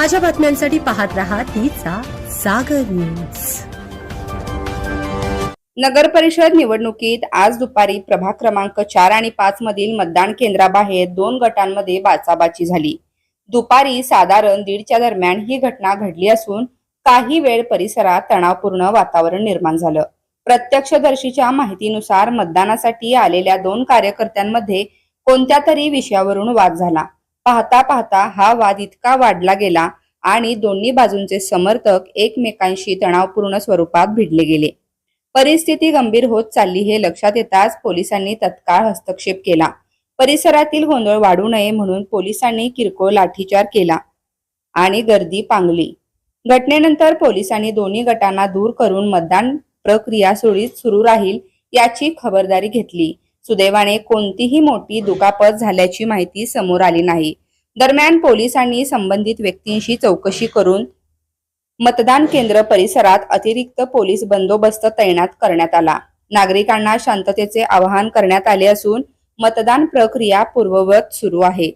ताज्या बातम्यांसाठी पाहत रहा तिचा सागर न्यूज। नगर परिषद निवडणुकीत आज दुपारी प्रभाग क्रमांक 4 आणि 5 मधील मतदान केंद्राबाहेर 2 गटांमध्ये बाचाबाची झाली। दुपारी साधारण 1:30च्या दरम्यान ही घटना घडली असून काही वेळ परिसरात तणावपूर्ण वातावरण निर्माण झालं। प्रत्यक्षदर्शीच्या माहितीनुसार मतदानासाठी आलेल्या 2 कार्यकर्त्यांमध्ये कोणत्या तरी विषयावरून वाद झाला। पाहता पाहता हा वाद इतका वाढला गेला आणि दोन्ही बाजूंचे समर्थक एकमेकांशी तणावपूर्ण स्वरूपात भिडले गेले। परिस्थिती गंभीर होत चालली हे लक्षात येताच पोलिसांनी तत्काळ हस्तक्षेप केला। परिसरातील गोंधळ वाढू नये म्हणून पोलिसांनी किरकोळ लाठीचार केला आणि गर्दी पांगली। घटनेनंतर पोलिसांनी दोन्ही गटांना दूर करून मतदान प्रक्रिया सुरळीत सुरू राहील याची खबरदारी घेतली। सुदैवाने कोणतीही मोठी दुखापत झाल्याची माहिती समोर आली नाही। दरम्यान पोलिसांनी संबंधित व्यक्तींशी चौकशी करून मतदान केंद्र परिसरात अतिरिक्त पोलीस बंदोबस्त तैनात करण्यात आला। नागरिकांना शांततेचे आवाहन करण्यात आले असून मतदान प्रक्रिया पूर्ववत सुरू आहे।